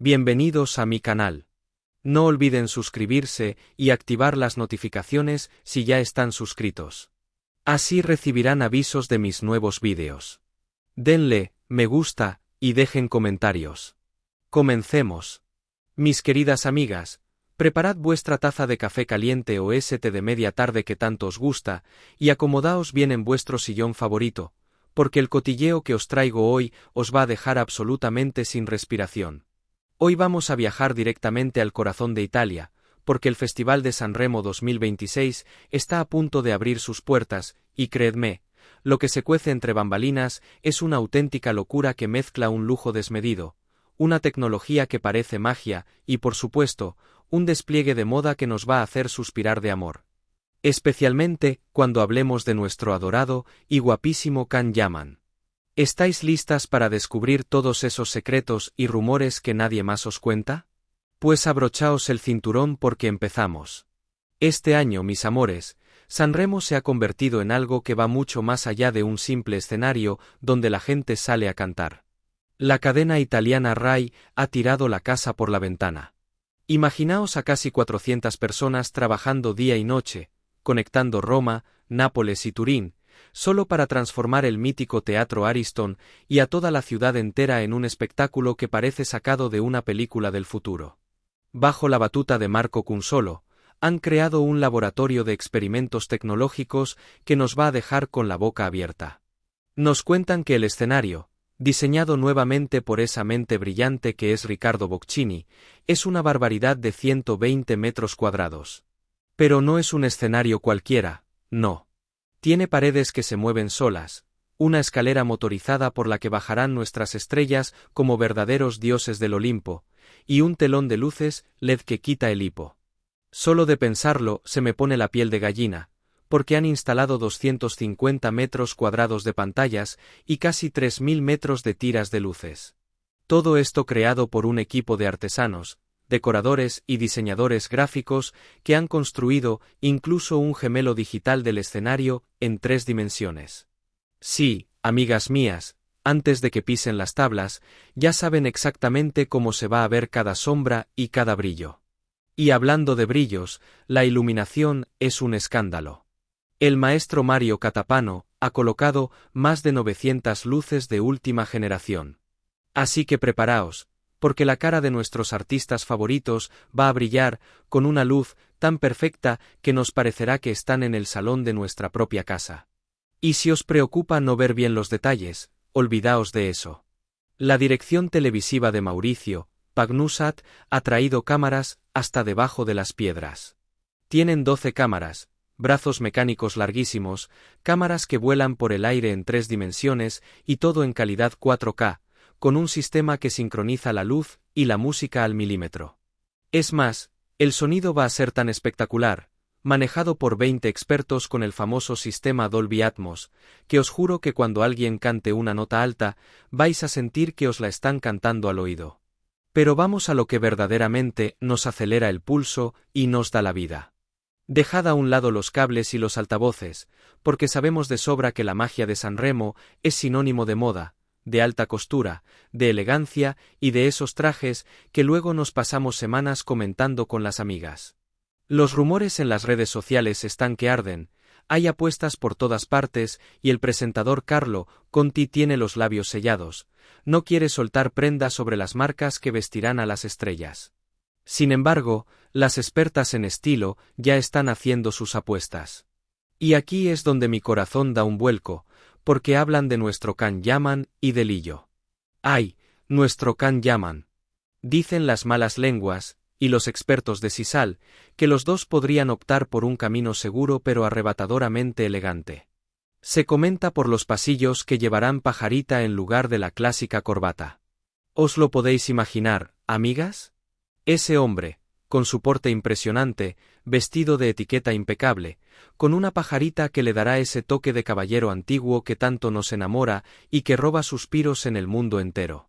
Bienvenidos a mi canal. No olviden suscribirse y activar las notificaciones si ya están suscritos. Así recibirán avisos de mis nuevos vídeos. Denle me gusta y dejen comentarios. Comencemos. Mis queridas amigas, preparad vuestra taza de café caliente o ese té de media tarde que tanto os gusta, y acomodaos bien en vuestro sillón favorito, porque el cotilleo que os traigo hoy os va a dejar absolutamente sin respiración. Hoy vamos a viajar directamente al corazón de Italia, porque el Festival de Sanremo 2026 está a punto de abrir sus puertas, y creedme, lo que se cuece entre bambalinas es una auténtica locura que mezcla un lujo desmedido, una tecnología que parece magia, y por supuesto, un despliegue de moda que nos va a hacer suspirar de amor. Especialmente, cuando hablemos de nuestro adorado y guapísimo Can Yaman. ¿Estáis listas para descubrir todos esos secretos y rumores que nadie más os cuenta? Pues abrochaos el cinturón porque empezamos. Este año, mis amores, Sanremo se ha convertido en algo que va mucho más allá de un simple escenario donde la gente sale a cantar. La cadena italiana Rai ha tirado la casa por la ventana. Imaginaos a casi 400 personas trabajando día y noche, conectando Roma, Nápoles y Turín, solo para transformar el mítico Teatro Ariston y a toda la ciudad entera en un espectáculo que parece sacado de una película del futuro. Bajo la batuta de Marco Cunsolo, han creado un laboratorio de experimentos tecnológicos que nos va a dejar con la boca abierta. Nos cuentan que el escenario, diseñado nuevamente por esa mente brillante que es Riccardo Bocchini, es una barbaridad de 120 metros cuadrados. Pero no es un escenario cualquiera, no. Tiene paredes que se mueven solas, una escalera motorizada por la que bajarán nuestras estrellas como verdaderos dioses del Olimpo, y un telón de luces LED que quita el hipo. Solo de pensarlo se me pone la piel de gallina, porque han instalado 250 metros cuadrados de pantallas y casi 3.000 metros de tiras de luces. Todo esto creado por un equipo de artesanos, decoradores y diseñadores gráficos que han construido incluso un gemelo digital del escenario en 3 dimensiones. Sí, amigas mías, antes de que pisen las tablas, ya saben exactamente cómo se va a ver cada sombra y cada brillo. Y hablando de brillos, la iluminación es un escándalo. El maestro Mario Catapano ha colocado más de 900 luces de última generación. Así que preparaos, porque la cara de nuestros artistas favoritos va a brillar con una luz tan perfecta que nos parecerá que están en el salón de nuestra propia casa. Y si os preocupa no ver bien los detalles, olvidaos de eso. La dirección televisiva de Mauricio Pagnusat ha traído cámaras hasta debajo de las piedras. Tienen 12 cámaras, brazos mecánicos larguísimos, cámaras que vuelan por el aire en 3 dimensiones y todo en calidad 4K, con un sistema que sincroniza la luz y la música al milímetro. Es más, el sonido va a ser tan espectacular, manejado por 20 expertos con el famoso sistema Dolby Atmos, que os juro que cuando alguien cante una nota alta, vais a sentir que os la están cantando al oído. Pero vamos a lo que verdaderamente nos acelera el pulso y nos da la vida. Dejad a un lado los cables y los altavoces, porque sabemos de sobra que la magia de Sanremo es sinónimo de moda, de alta costura, de elegancia y de esos trajes que luego nos pasamos semanas comentando con las amigas. Los rumores en las redes sociales están que arden, hay apuestas por todas partes y el presentador Carlo Conti tiene los labios sellados, no quiere soltar prendas sobre las marcas que vestirán a las estrellas. Sin embargo, las expertas en estilo ya están haciendo sus apuestas. Y aquí es donde mi corazón da un vuelco, porque hablan de nuestro Can Yaman y de Lillo. ¡Ay, nuestro Can Yaman! Dicen las malas lenguas, y los expertos de Sisal, que los dos podrían optar por un camino seguro pero arrebatadoramente elegante. Se comenta por los pasillos que llevarán pajarita en lugar de la clásica corbata. ¿Os lo podéis imaginar, amigas? Ese hombre, con su porte impresionante, vestido de etiqueta impecable, con una pajarita que le dará ese toque de caballero antiguo que tanto nos enamora y que roba suspiros en el mundo entero.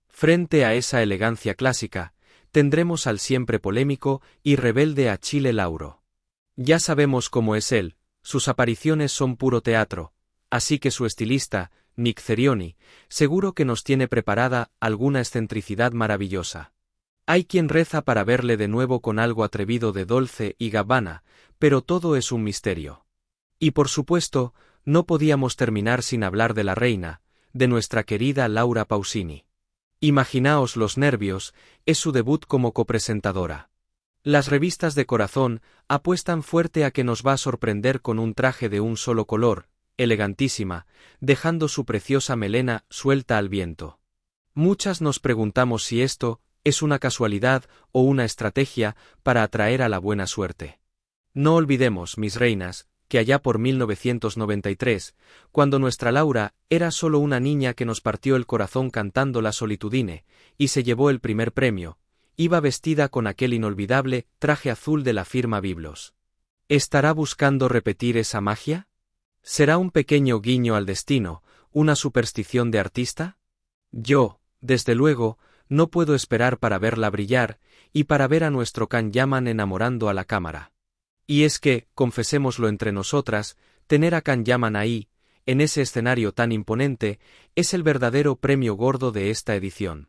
Frente a esa elegancia clásica, tendremos al siempre polémico y rebelde Achille Lauro. Ya sabemos cómo es él, sus apariciones son puro teatro, así que su estilista, Nick Cerioni, seguro que nos tiene preparada alguna excentricidad maravillosa. Hay quien reza para verle de nuevo con algo atrevido de Dolce y Gabbana, pero todo es un misterio. Y por supuesto, no podíamos terminar sin hablar de la reina, de nuestra querida Laura Pausini. Imaginaos los nervios, es su debut como copresentadora. Las revistas de corazón apuestan fuerte a que nos va a sorprender con un traje de un solo color, elegantísima, dejando su preciosa melena suelta al viento. Muchas nos preguntamos si esto es una casualidad o una estrategia para atraer a la buena suerte. No olvidemos, mis reinas, que allá por 1993, cuando nuestra Laura era solo una niña que nos partió el corazón cantando la Solitudine, y se llevó el primer premio, iba vestida con aquel inolvidable traje azul de la firma Biblos. ¿Estará buscando repetir esa magia? ¿Será un pequeño guiño al destino, una superstición de artista? Yo, desde luego, no puedo esperar para verla brillar, y para ver a nuestro Can Yaman enamorando a la cámara. Y es que, confesémoslo entre nosotras, tener a Can Yaman ahí, en ese escenario tan imponente, es el verdadero premio gordo de esta edición.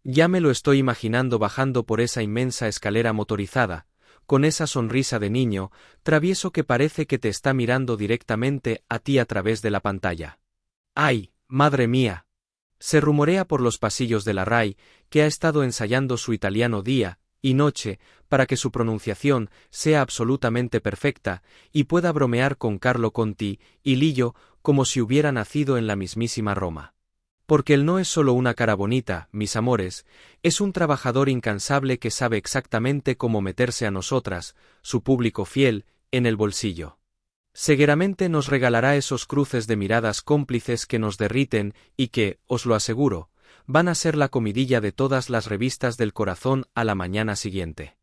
Ya me lo estoy imaginando bajando por esa inmensa escalera motorizada, con esa sonrisa de niño, travieso que parece que te está mirando directamente a ti a través de la pantalla. ¡Ay, madre mía! Se rumorea por los pasillos de la RAI que ha estado ensayando su italiano día y noche para que su pronunciación sea absolutamente perfecta y pueda bromear con Carlo Conti y Lillo como si hubiera nacido en la mismísima Roma. Porque él no es solo una cara bonita, mis amores, es un trabajador incansable que sabe exactamente cómo meterse a nosotras, su público fiel, en el bolsillo. Seguramente nos regalará esos cruces de miradas cómplices que nos derriten y que, os lo aseguro, van a ser la comidilla de todas las revistas del corazón a la mañana siguiente.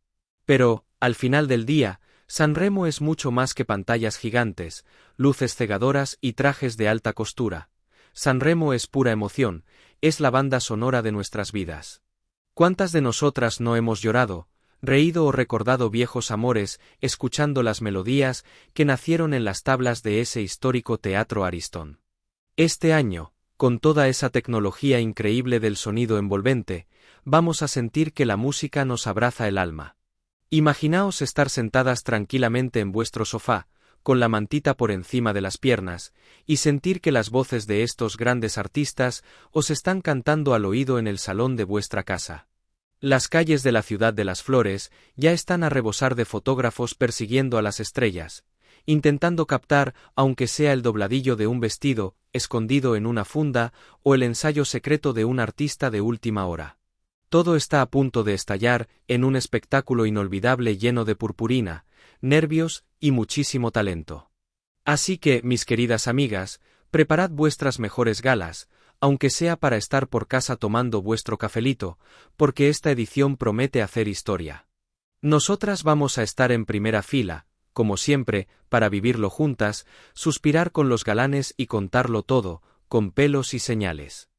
Pero, al final del día, Sanremo es mucho más que pantallas gigantes, luces cegadoras y trajes de alta costura. Sanremo es pura emoción, es la banda sonora de nuestras vidas. ¿Cuántas de nosotras no hemos llorado, reído o recordado viejos amores escuchando las melodías que nacieron en las tablas de ese histórico teatro Ariston? Este año, con toda esa tecnología increíble del sonido envolvente, vamos a sentir que la música nos abraza el alma. Imaginaos estar sentadas tranquilamente en vuestro sofá, con la mantita por encima de las piernas, y sentir que las voces de estos grandes artistas os están cantando al oído en el salón de vuestra casa. Las calles de la ciudad de las flores ya están a rebosar de fotógrafos persiguiendo a las estrellas, intentando captar aunque sea el dobladillo de un vestido, escondido en una funda, o el ensayo secreto de un artista de última hora. Todo está a punto de estallar en un espectáculo inolvidable lleno de purpurina, nervios y muchísimo talento. Así que, mis queridas amigas, preparad vuestras mejores galas, aunque sea para estar por casa tomando vuestro cafelito, porque esta edición promete hacer historia. Nosotras vamos a estar en primera fila, como siempre, para vivirlo juntas, suspirar con los galanes y contarlo todo, con pelos y señales.